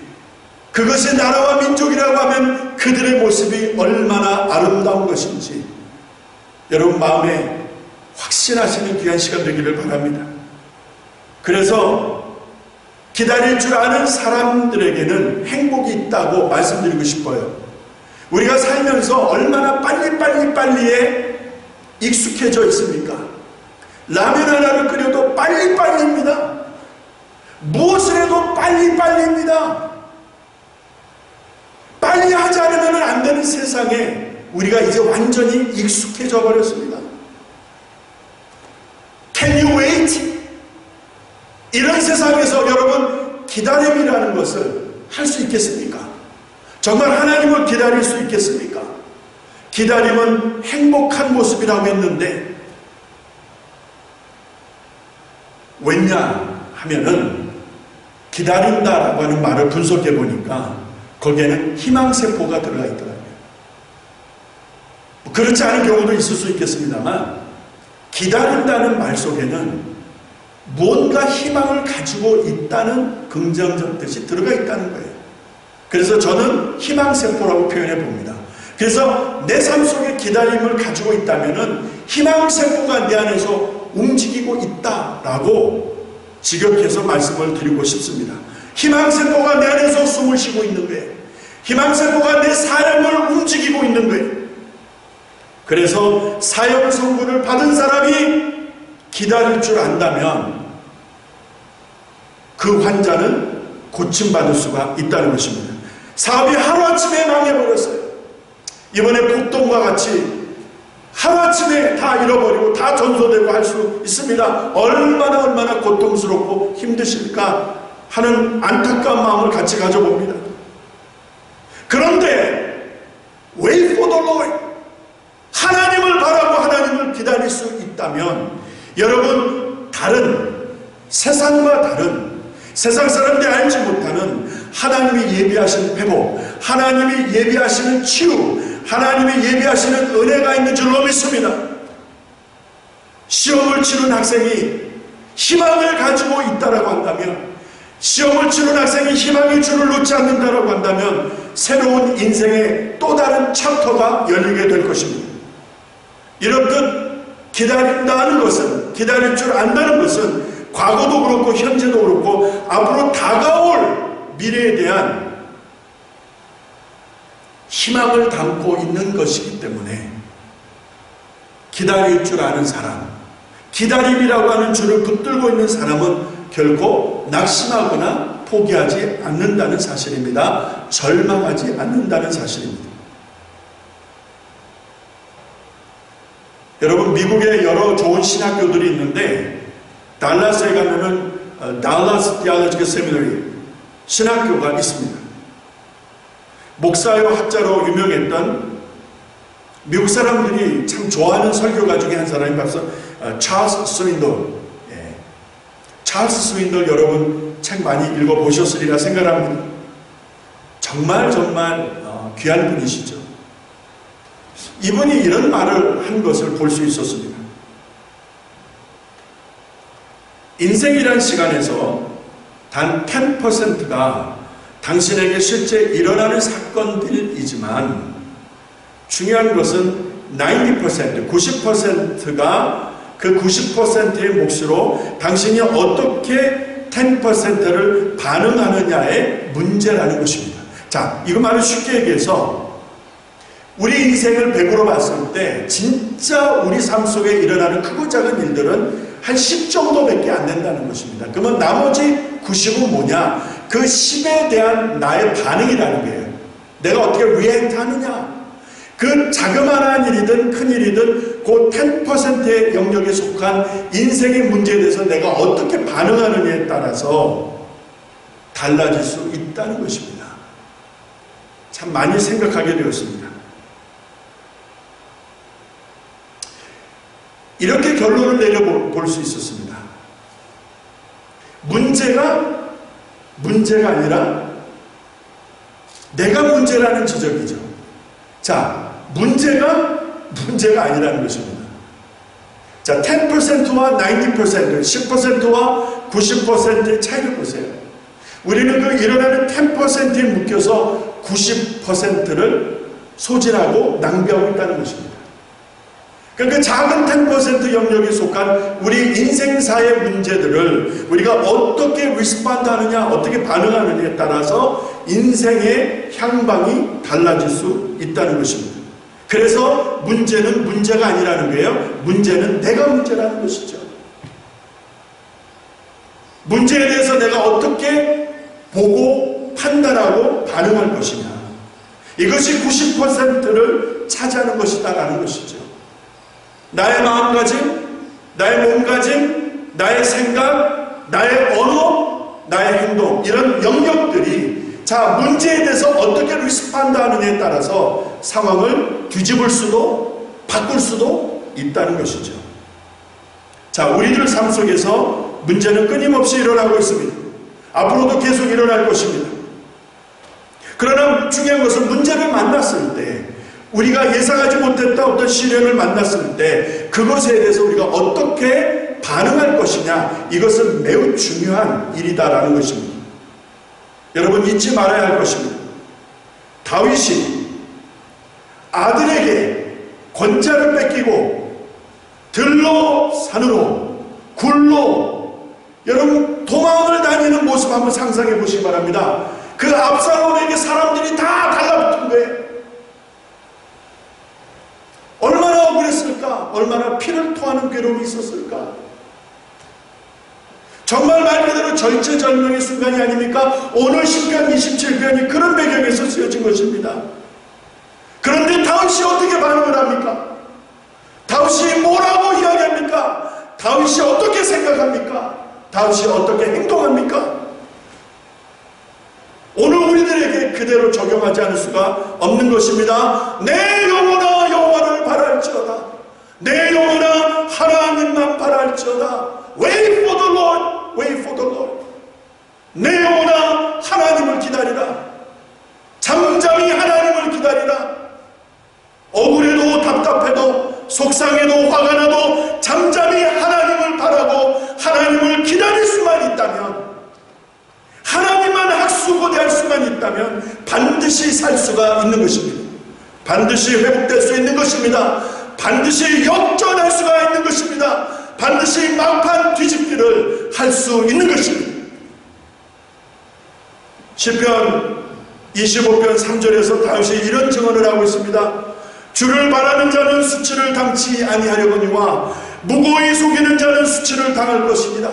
그것이 나라와 민족이라고 하면 그들의 모습이 얼마나 아름다운 것인지 여러분 마음에 확신하시는 귀한 시간 되기를 바랍니다. 그래서 기다릴 줄 아는 사람들에게는 행복이 있다고 말씀드리고 싶어요. 우리가 살면서 얼마나 빨리에 익숙해져 있습니까? 라면 하나를 끓여도 빨리입니다. 무엇을 해도 빨리입니다. 빨리 하지 않으면 안 되는 세상에 우리가 이제 완전히 익숙해져 버렸습니다. Can you wait? 이런 세상에서 여러분 기다림이라는 것을 할 수 있겠습니까? 정말 하나님을 기다릴 수 있겠습니까? 기다림은 행복한 모습이라고 했는데 왜냐 하면은 기다린다라고 하는 말을 분석해 보니까 거기에는 희망세포가 들어가 있더라고요. 그렇지 않은 경우도 있을 수 있겠습니다만 기다린다는 말 속에는 무언가 희망을 가지고 있다는 긍정적 뜻이 들어가 있다는 거예요. 그래서 저는 희망세포라고 표현해 봅니다. 그래서 내 삶 속에 기다림을 가지고 있다면 희망세포가 내 안에서 움직이고 있다라고 직역해서 말씀을 드리고 싶습니다. 희망세포가 내 안에서 숨을 쉬고 있는 거예요. 희망세포가 내 삶을 움직이고 있는 거예요. 그래서 사형 선고를 받은 사람이 기다릴 줄 안다면 그 환자는 고침받을 수가 있다는 것입니다. 사업이 하루아침에 망해버렸어요. 이번에 폭동과 같이 하루아침에 다 잃어버리고 다 전소되고 할 수 있습니다. 얼마나 고통스럽고 힘드실까 하는 안타까운 마음을 같이 가져봅니다. 그런데 wait for the Lord, 하나님을 바라고 하나님을 기다릴 수 있다면 여러분 다른 세상과 다른 세상 사람들이 알지 못하는 하나님이 예비하신 회복, 하나님이 예비하시는 치유, 하나님이 예비하시는 은혜가 있는 줄로 믿습니다. 시험을 치른 학생이 희망을 가지고 있다라고 한다면, 시험을 치른 학생이 희망의 줄을 놓지 않는다라고 한다면 새로운 인생의 또 다른 챕터가 열리게 될 것입니다. 이렇듯 기다린다는 것은, 기다릴 줄 안다는 것은 과거도 그렇고 현재도 그렇고 앞으로 다가올 미래에 대한 희망을 담고 있는 것이기 때문에 기다릴 줄 아는 사람, 기다림이라고 하는 줄을 붙들고 있는 사람은 결코 낙심하거나 포기하지 않는다는 사실입니다. 절망하지 않는다는 사실입니다. 여러분, 미국에 여러 좋은 신학교들이 있는데 달라스에 가면은 달라스 디알로지컬 세미너리 신학교가 있습니다. 목사요 학자로 유명했던 미국 사람들이 참 좋아하는 설교가 중에 한 사람이 바로 찰스 스윈돌. 찰스 스윈돌 여러분 책 많이 읽어보셨으리라 생각합니다. 정말 귀한 분이시죠. 이분이 이런 말을 한 것을 볼 수 있었습니다. 인생이란 시간에서 단 10%가 당신에게 실제 일어나는 사건들이지만 중요한 것은 90%가 그 90%의 몫으로 당신이 어떻게 10%를 반응하느냐의 문제라는 것입니다. 자, 이거 말을 쉽게 얘기해서 우리 인생을 100으로 봤을 때 진짜 우리 삶 속에 일어나는 크고 작은 일들은 한 10 정도밖에 안 된다는 것입니다. 그러면 나머지 90은 뭐냐? 그 10에 대한 나의 반응이라는 거예요. 내가 어떻게 리액트 하느냐? 그 자그마한 일이든 큰 일이든 그 10%의 영역에 속한 인생의 문제에 대해서 내가 어떻게 반응하느냐에 따라서 달라질 수 있다는 것입니다. 참 많이 생각하게 되었습니다. 이렇게 결론을 내려볼 수 있었습니다. 문제가 아니라 내가 문제라는 지적이죠. 자, 문제가 아니라는 것입니다. 자, 10%와 90%, 10%와 90%의 차이를 보세요. 우리는 그 일어나는 10%에 묶여서 90%를 소진하고 낭비하고 있다는 것입니다. 그러니까 작은 10% 영역에 속한 우리 인생사의 문제들을 우리가 어떻게 리스폰드하느냐, 어떻게 반응하느냐에 따라서 인생의 향방이 달라질 수 있다는 것입니다. 그래서 문제는 문제가 아니라는 거예요. 문제는 내가 문제라는 것이죠. 문제에 대해서 내가 어떻게 보고 판단하고 반응할 것이냐, 이것이 90%를 차지하는 것이다라는 것이죠. 나의 마음가짐, 나의 몸가짐, 나의 생각, 나의 언어, 나의 행동, 이런 영역들이 자, 문제에 대해서 어떻게 리스폰드 하느냐에 따라서 상황을 뒤집을 수도 바꿀 수도 있다는 것이죠. 자, 우리들 삶 속에서 문제는 끊임없이 일어나고 있습니다. 앞으로도 계속 일어날 것입니다. 그러나 중요한 것은 문제를 만났을 때, 우리가 예상하지 못했던 어떤 시련을 만났을 때 그것에 대해서 우리가 어떻게 반응할 것이냐, 이것은 매우 중요한 일이다라는 것입니다. 여러분, 잊지 말아야 할 것입니다. 다윗이 아들에게 권자를 뺏기고 들로 산으로 굴로 여러분 도망을 다니는 모습 한번 상상해 보시기 바랍니다. 그 압살롬에게 사람들이 다 달라붙은 거예요. 얼마나 억울했을까? 얼마나 피를 토하는 괴로움이 있었을까? 정말 말 그대로 절체절명의 순간이 아닙니까? 오늘 10편 27편이 그런 배경에서 쓰여진 것입니다. 그런데 다윗이 어떻게 반응을 합니까? 다윗이 뭐라고 이야기합니까? 다윗이 어떻게 생각합니까? 다윗이 어떻게 행동합니까? 오늘 우리들에게 그대로 적용하지 않을 수가 없는 것입니다. 내 영혼아 여호와를 바랄지어다. 내 영혼아 하나님만 바랄지어다. Wait for the Lord, wait for the Lord. 내 영혼아 하나님을 기다리라. 잠잠히 하나님을 기다리라. 억울해도 답답해도 속상해도 화가 나도 잠잠히 하나님을 바라고 하나님을 기다릴 수만 있다면, 하나님만 학수고대할 수만 있다면 반드시 살 수가 있는 것입니다. 반드시 회복될 수 있는 것입니다. 반드시 역전할 수가 있는 것입니다. 반드시 막판 뒤집기를 할 수 있는 것입니다. 시편 25편 3절에서 다윗이 이런 증언을 하고 있습니다. 주를 바라는 자는 수치를 당치 아니하려거니와 무고히 속이는 자는 수치를 당할 것입니다.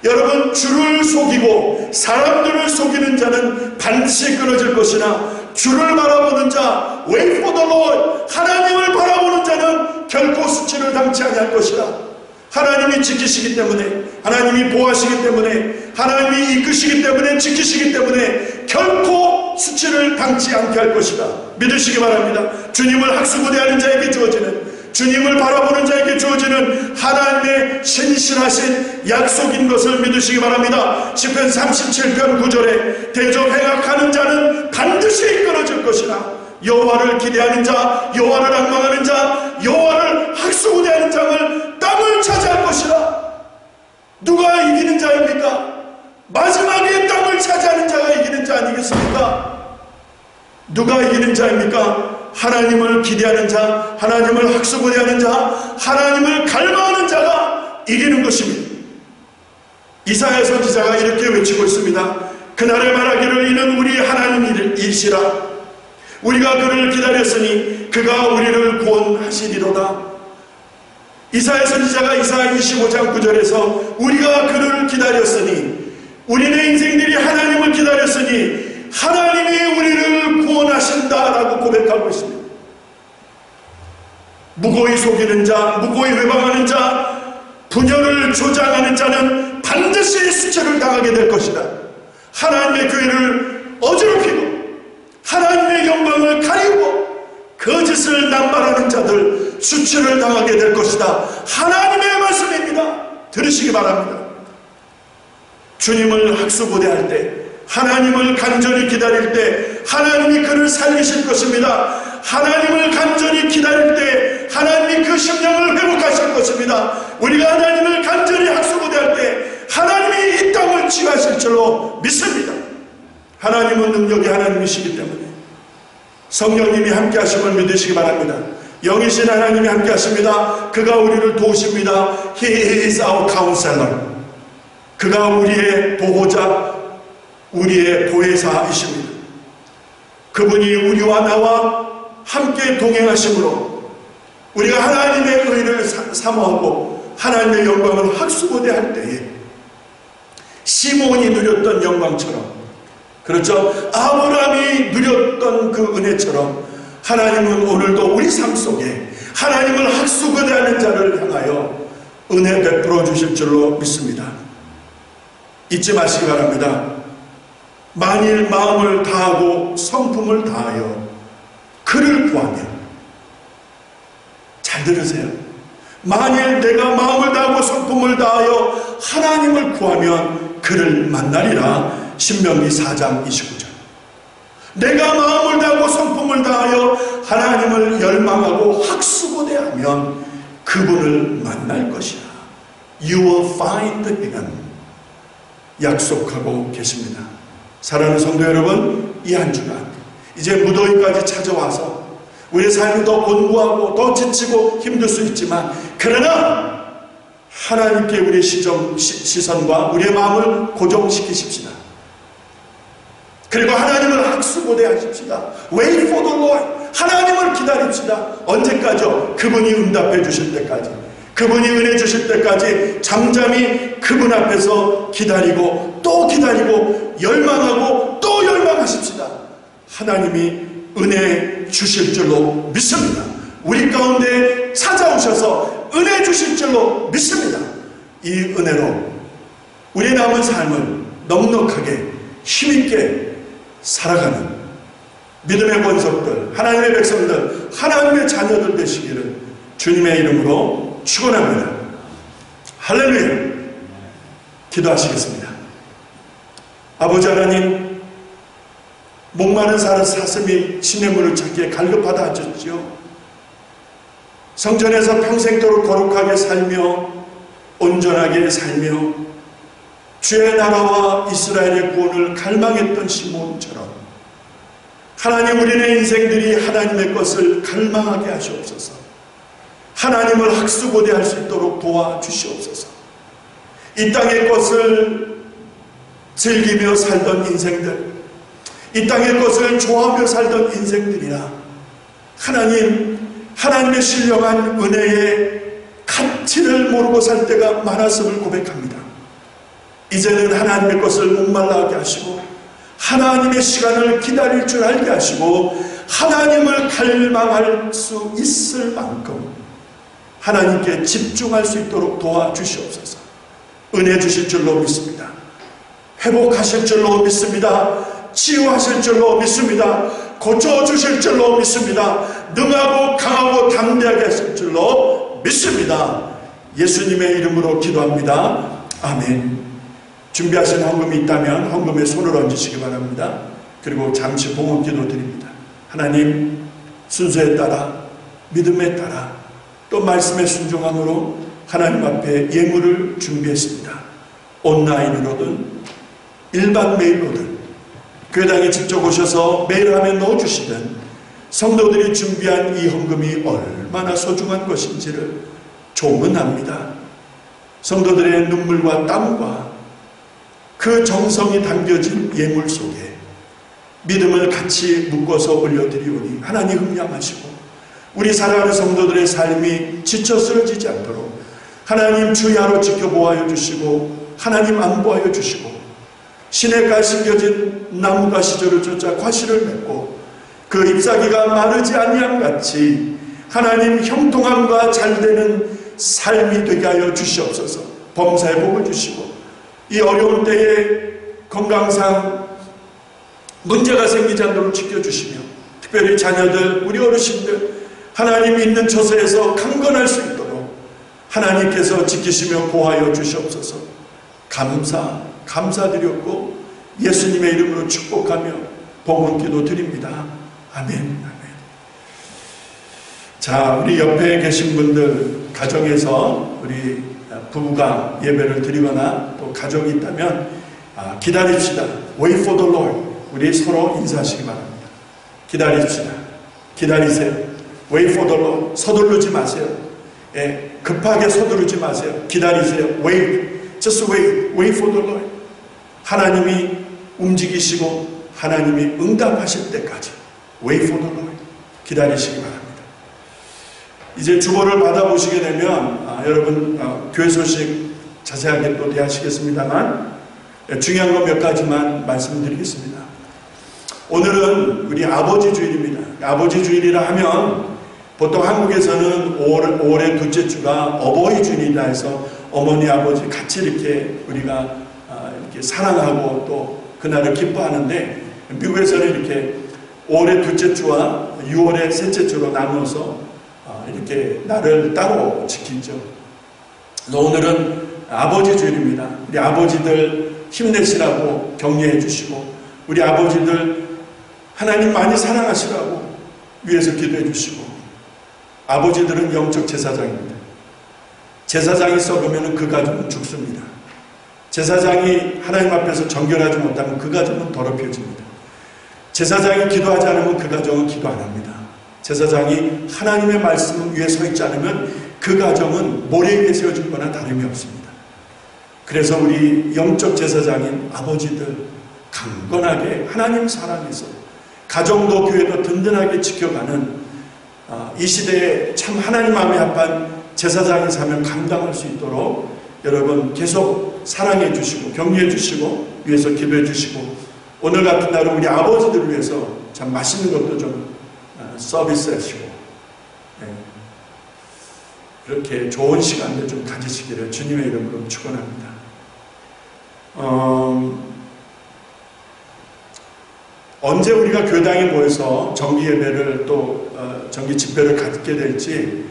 여러분, 주를 속이고 사람들을 속이는 자는 반드시 끊어질 것이나 주를 바라보는 자, wait for the Lord, 하나님을 바라보는 자는 결코 수치를 당치 아니할 것이라. 하나님이 지키시기 때문에, 하나님이 보호하시기 때문에, 하나님이 이끄시기 때문에, 지키시기 때문에 결코 수치를 당치 않게 할 것이다. 믿으시기 바랍니다. 주님을 학수고대하는 자에게 주어지는, 주님을 바라보는 자에게 주어지는 하나님의 신실하신 약속인 것을 믿으시기 바랍니다. 시편 37편 9절에 대적 행악하는 자는 반드시 이끌어질 것이라. 여호와를 기대하는 자, 여호와를 앙망하는 자, 여호와를 학수고대하는 자를 땅을 차지할 것이라. 누가 이기는 자입니까? 마지막에 땅을 차지하는 자가 이기는 자 아니겠습니까? 누가 이기는 자입니까? 하나님을 기대하는 자, 하나님을 학수고대하는 자, 하나님을 갈망하는 자가 이기는 것입니다. 이사야 선지자가 이렇게 외치고 있습니다. 그날에 말하기를 이는 우리 하나님이시라. 우리가 그를 기다렸으니 그가 우리를 구원하시리로다. 이사야 선지자가 이사야 25장 9절에서 우리가 그를 기다렸으니, 우리네 인생들이 하나님을 기다렸으니 하나님이 우리를 구원하신다라고 고백하고 있습니다. 무고히 속이는 자, 무고히 회방하는 자, 분열을 조장하는 자는 반드시 수치를 당하게 될 것이다. 하나님의 교회를 어지럽히고 하나님의 영광을 가리고 거짓을 남발하는 자들 수치를 당하게 될 것이다. 하나님의 말씀입니다. 들으시기 바랍니다. 주님을 학수고대할 때, 하나님을 간절히 기다릴 때 하나님이 그를 살리실 것입니다. 하나님을 간절히 기다릴 때 하나님이 그 심령을 회복하실 것입니다. 우리가 하나님을 간절히 학수고대할 때 하나님이 이 땅을 치유하실 줄로 믿습니다. 하나님은 능력이 하나님이시기 때문에 성령님이 함께 하심을 믿으시기 바랍니다. 영이신 하나님이 함께 하십니다. 그가 우리를 도우십니다. He is our counselor. 그가 우리의 보호자, 우리의 보혜사이십니다. 그분이 우리와 나와 함께 동행하심으로 우리가 하나님의 의를 사모하고 하나님의 영광을 학수고대할 때에 시몬이 누렸던 영광처럼, 그렇죠, 아브라함이 누렸던 그 은혜처럼 하나님은 오늘도 우리 삶 속에 하나님을 학수고대하는 자를 향하여 은혜 베풀어 주실 줄로 믿습니다. 잊지 마시기 바랍니다. 만일 마음을 다하고 성품을 다하여 그를 구하면, 잘 들으세요, 만일 내가 마음을 다하고 성품을 다하여 하나님을 구하면 그를 만나리라. 신명기 4장 29절. 내가 마음을 다하고 성품을 다하여 하나님을 열망하고 학수고대하면 그분을 만날 것이라. You will find him. 약속하고 계십니다. 사랑하는 성도 여러분, 이 한 주간 이제 무더위까지 찾아와서 우리의 삶이 더 곤고하고 더 지치고 힘들 수 있지만, 그러나 하나님께 우리의 시선과 우리의 마음을 고정시키십시다. 그리고 하나님을 학수고대하십시다. Wait for the Lord. 하나님을 기다립시다. 언제까지요? 그분이 응답해 주실 때까지, 그분이 은혜 주실 때까지 잠잠히 그분 앞에서 기다리고 또 기다리고 열망하고 또 열망하십시다. 하나님이 은혜 주실 줄로 믿습니다. 우리 가운데 찾아오셔서 은혜 주실 줄로 믿습니다. 이 은혜로 우리 남은 삶을 넉넉하게 힘있게 살아가는 믿음의 권속들, 하나님의 백성들, 하나님의 자녀들 되시기를 주님의 이름으로 축원합니다. 할렐루야. 기도하시겠습니다. 아버지 하나님, 목마른 사슴이 신의 문을 찾기에 갈급하다 하셨지요. 성전에서 평생도록 거룩하게 살며 온전하게 살며 주의 나라와 이스라엘의 구원을 갈망했던 시몬처럼 하나님, 우리네 인생들이 하나님의 것을 갈망하게 하시옵소서. 하나님을 학수고대할 수 있도록 도와주시옵소서. 이 땅의 것을 즐기며 살던 인생들, 이 땅의 것을 좋아하며 살던 인생들이라 하나님, 하나님의 신령한 은혜의 가치를 모르고 살 때가 많았음을 고백합니다. 이제는 하나님의 것을 목말라하게 하시고 하나님의 시간을 기다릴 줄 알게 하시고 하나님을 갈망할 수 있을 만큼 하나님께 집중할 수 있도록 도와주시옵소서. 은혜 주실 줄로 믿습니다. 회복하실 줄로 믿습니다. 치유하실 줄로 믿습니다. 고쳐주실 줄로 믿습니다. 능하고 강하고 담대하게 하실 줄로 믿습니다. 예수님의 이름으로 기도합니다. 아멘. 준비하신 헌금이 있다면 헌금에 손을 얹으시기 바랍니다. 그리고 잠시 봉헌 기도 드립니다. 하나님, 순서에 따라 믿음에 따라 또 말씀의 순종함으로 하나님 앞에 예물을 준비했습니다. 온라인으로든 일반 메일로든 교회당에 직접 오셔서 메일함에 넣어주시든 성도들이 준비한 이 헌금이 얼마나 소중한 것인지를 조문합니다. 성도들의 눈물과 땀과 그 정성이 담겨진 예물 속에 믿음을 같이 묶어서 올려드리오니 하나님 흠량하시고 우리 사랑하는 성도들의 삶이 지쳐 쓰러지지 않도록 하나님 주야로 지켜보아여 주시고 하나님 안보하여 주시고 시냇가에 심겨진 나무가 시절을 쫓아 과실을 맺고 그 잎사귀가 마르지 아니함같이 하나님 형통함과 잘되는 삶이 되게 하여 주시옵소서. 범사의 복을 주시고 이 어려운 때에 건강상 문제가 생기지 않도록 지켜주시며 특별히 자녀들, 우리 어르신들 하나님 있는 처소에서 강건할 수 있도록 하나님께서 지키시며 보호하여 주시옵소서. 감사드렸고 예수님의 이름으로 축복하며 복은 기도 드립니다. 아멘. 아멘. 자, 우리 옆에 계신 분들 가정에서 우리 부부가 예배를 드리거나 또 가족이 있다면 기다립시다. Wait for the Lord. 우리 서로 인사하시기 바랍니다. 기다립시다. 기다리세요. Wait for the Lord. 서두르지 마세요. 급하게 서두르지 마세요. 기다리세요. Wait. Just wait. Wait for the Lord. 하나님이 움직이시고 하나님이 응답하실 때까지 Wait for the Lord. 기다리시기 바랍니다. 이제 주보를 받아보시게 되면 여러분 교회 소식 자세하게 또 대하시겠습니다만 중요한 것 몇 가지만 말씀드리겠습니다. 오늘은 우리 아버지 주일입니다. 아버지 주일이라 하면 보통 한국에서는 5월의 둘째 주가 어버이 주일이라 해서 어머니 아버지 같이 이렇게 우리가 이렇게 사랑하고 또 그날을 기뻐하는데 미국에서는 이렇게 5월의 둘째 주와 6월의 셋째 주로 나누어서 이렇게 날을 따로 지키죠. 오늘은 아버지 주일입니다. 우리 아버지들 힘내시라고 격려해 주시고 우리 아버지들 하나님 많이 사랑하시라고 위에서 기도해 주시고 아버지들은 영적 제사장입니다. 제사장이 썩으면 그 가정은 죽습니다. 제사장이 하나님 앞에서 정결하지 못하면 그 가정은 더럽혀집니다. 제사장이 기도하지 않으면 그 가정은 기도 안 합니다. 제사장이 하나님의 말씀 위에 서 있지 않으면 그 가정은 모래 위에 세워질 거나 다름이 없습니다. 그래서 우리 영적 제사장인 아버지들 강건하게 하나님 사랑해서 가정도 교회도 든든하게 지켜가는 이 시대에 참 하나님 마음에 합한 제사장의 사명 감당할 수 있도록 여러분 계속 사랑해 주시고 격려해 주시고 위해서 기도해 주시고 오늘 같은 날은 우리 아버지들을 위해서 참 맛있는 것도 좀 서비스 하시고 그렇게 좋은 시간을 좀 가지시기를 주님의 이름으로 축원합니다. 언제 우리가 교당에 모여서 정기 예배를 또 정기 집회를 갖게 될지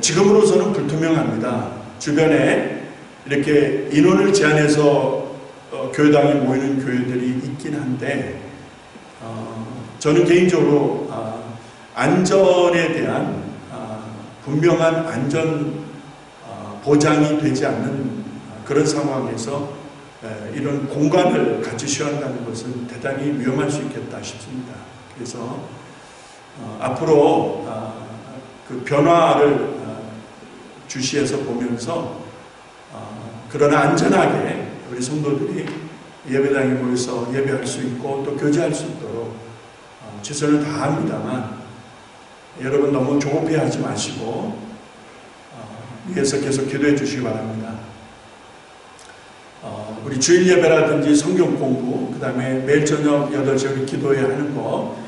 지금으로서는 불투명합니다. 주변에 이렇게 인원을 제한해서 교회당에 모이는 교회들이 있긴 한데 저는 개인적으로 안전에 대한 분명한 안전 보장이 되지 않는 그런 상황에서 이런 공간을 같이 쉬어간다는 것은 대단히 위험할 수 있겠다 싶습니다. 그래서 앞으로 그 변화를 주시해서 보면서 그러나 안전하게 우리 성도들이 예배당에 모여서 예배할 수 있고 또 교제할 수 있도록 최선을 다합니다만 여러분 너무 조급해하지 마시고 위에서 계속 기도해 주시기 바랍니다. 우리 주일 예배라든지 성경 공부, 그 다음에 매일 저녁 8시에 우리 기도해야 하는 거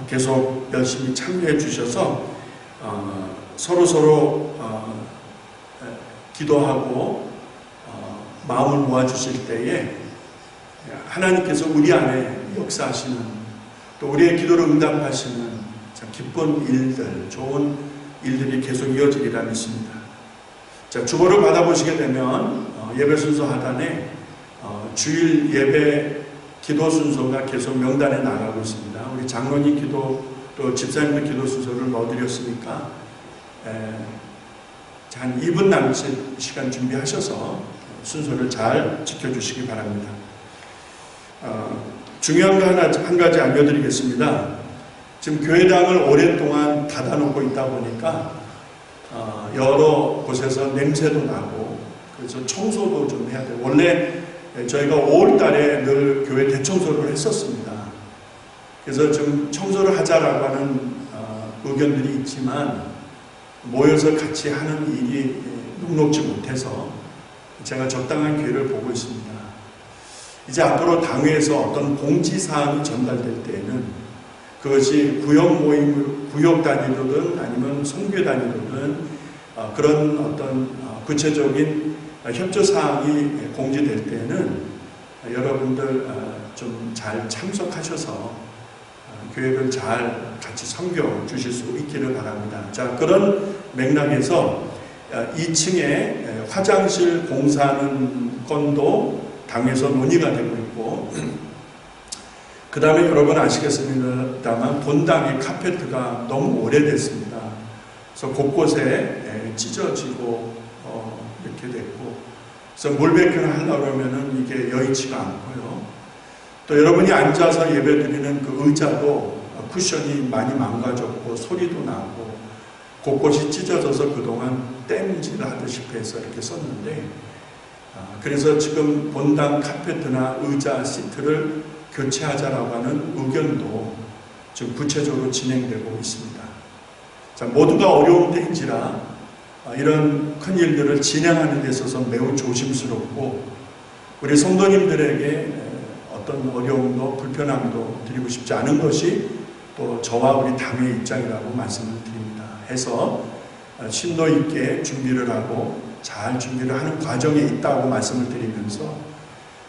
계속 열심히 참여해 주셔서 서로 기도하고 마음을 모아주실 때에 하나님께서 우리 안에 역사하시는, 또 우리의 기도를 응답하시는 참 기쁜 일들, 좋은 일들이 계속 이어지리라 믿습니다. 자, 주보를 받아보시게 되면 예배 순서 하단에 주일 예배 기도 순서가 계속 명단에 나가고 있습니다. 우리 장로님 기도, 또 집사님들 기도 순서를 넣어드렸으니까 한 2분 남짓 시간 준비하셔서 순서를 잘 지켜주시기 바랍니다. 중요한 거 한 가지 알려드리겠습니다. 지금 교회당을 오랫동안 닫아놓고 있다 보니까 여러 곳에서 냄새도 나고, 그래서 청소도 좀 해야 돼요. 원래 저희가 5월 달에 늘 교회 대청소를 했었습니다. 그래서 좀 청소를 하자라고 하는 의견들이 있지만 모여서 같이 하는 일이 녹록지 못해서 제가 적당한 기회를 보고 있습니다. 이제 앞으로 당회에서 어떤 공지사항이 전달될 때에는 그것이 구역 모임, 구역 단위로든 아니면 선교 단위로든 그런 어떤 구체적인 협조사항이 공지될 때에는 여러분들 좀 잘 참석하셔서 교회를 잘 같이 섬겨 주실 수 있기를 바랍니다. 자, 그런 맥락에서 2층에 화장실 공사하는 건도 당에서 논의가 되고 있고, 그 다음에 여러분 아시겠습니다만 본당의 카페트가 너무 오래됐습니다. 그래서 곳곳에 찢어지고 이렇게 됐고, 그래서 물베큐를 하려고 하면은 이게 여의치가 않고요. 또 여러분이 앉아서 예배드리는 그 의자도 쿠션이 많이 망가졌고 소리도 나고 곳곳이 찢어져서 그동안 때문지를 하듯이 해서 이렇게 썼는데, 그래서 지금 본당 카페트나 의자 시트를 교체하자라고 하는 의견도 지금 구체적으로 진행되고 있습니다. 자, 모두가 어려운 때인지라 이런 큰 일들을 진행하는 데 있어서 매우 조심스럽고, 우리 성도님들에게 어떤 어려움도 불편함도 드리고 싶지 않은 것이 또 저와 우리 당의 입장이라고 말씀을 드립니다. 해서 심도 있게 준비를 하고 잘 준비를 하는 과정에 있다고 말씀을 드리면서,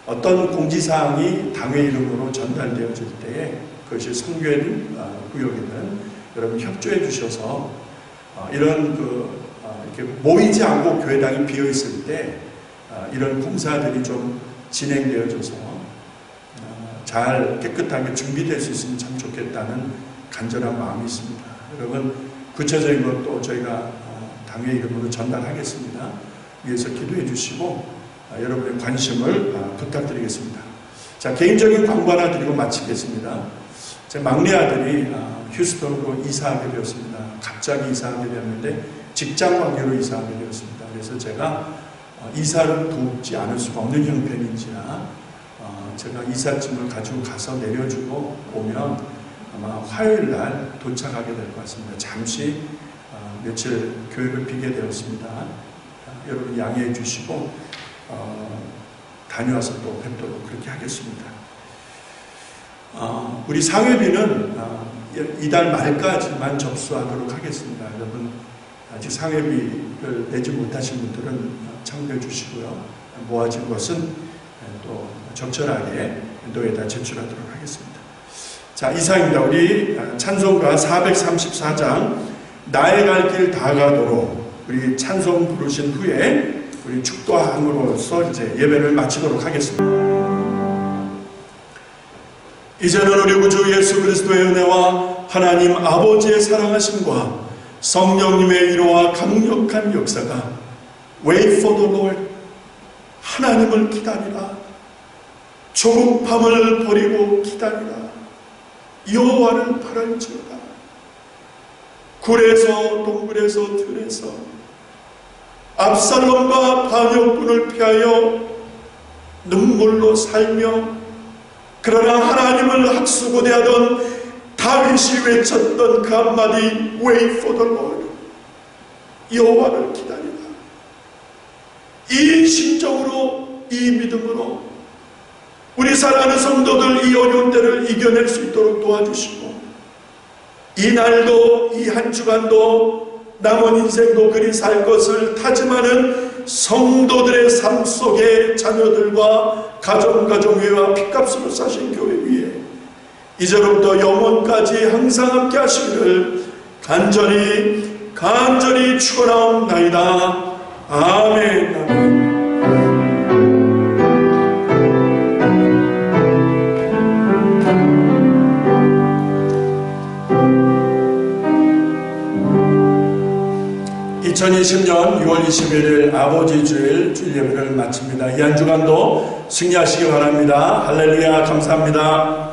어떤 공지사항이 당의 이름으로 전달되어질 때에 그것이 선교회든 구역이든 여러분 협조해 주셔서 이런 이렇게 모이지 않고 교회당이 비어 있을 때 이런 공사들이 좀 진행되어져서 잘 깨끗하게 준비될 수 있으면 참 좋겠다는 간절한 마음이 있습니다. 여러분, 구체적인 것도 저희가 당의 이름으로 전달하겠습니다. 위해서 기도해 주시고 여러분의 관심을 부탁드리겠습니다. 자, 개인적인 광고 하나 드리고 마치겠습니다. 제 막내 아들이 휴스턴으로 이사하게 되었습니다. 갑자기 이사하게 되었는데 직장 관계로 이사하게 되었습니다. 그래서 제가 이사를 돕지 않을 수가 없는 형편인지라 제가 이삿짐을 가지고 가서 내려주고 오면 아마 화요일 날 도착하게 될 것 같습니다. 잠시 며칠 교회를 비게 되었습니다. 여러분 양해해 주시고 다녀와서 또 뵙도록 그렇게 하겠습니다. 우리 상회비는 이달 말까지만 접수하도록 하겠습니다. 여러분 아직 상회비를 내지 못하신 분들은 참고해 주시고요. 모아진 것은 또 적절하게 인도에다 제출하도록 하겠습니다. 자, 이상입니다. 우리 찬송가 434장 나의 갈 길 다 가도록 우리 찬송 부르신 후에 우리 축도함으로써 이제 예배를 마치도록 하겠습니다. 이제는 우리 구주 예수 그리스도의 은혜와 하나님 아버지의 사랑하심과 성령님의 위로와 강력한 역사가 Wait for the Lord, 하나님을 기다리라, 조급함을 버리고 기다리라, 여호와를 바랄지어다. 굴에서 동굴에서 들에서 압살롬과 반역군을 피하여 눈물로 살며 그러나 하나님을 학수고대하던 다윗이 외쳤던 그 한마디 Wait for the Lord, 여호와를 기다리라. 이 심정으로, 이 믿음으로 우리 사랑하는 성도들 이 어려운 때를 이겨낼 수 있도록 도와주시고, 이 날도 이 한 주간도 남은 인생도 그리 살 것을 다짐하는 성도들의 삶 속에 자녀들과 가정가정회와 핏값으로 사신 교회 위에 이제로부터 영원까지 항상 함께 하시기를 간절히 축원하옵나이다. 아멘. 아멘. (2020년 6월 21일) 아버지 주일 예배를 마칩니다. 이 한 주간도 승리하시기 바랍니다. 할렐루야. 감사합니다.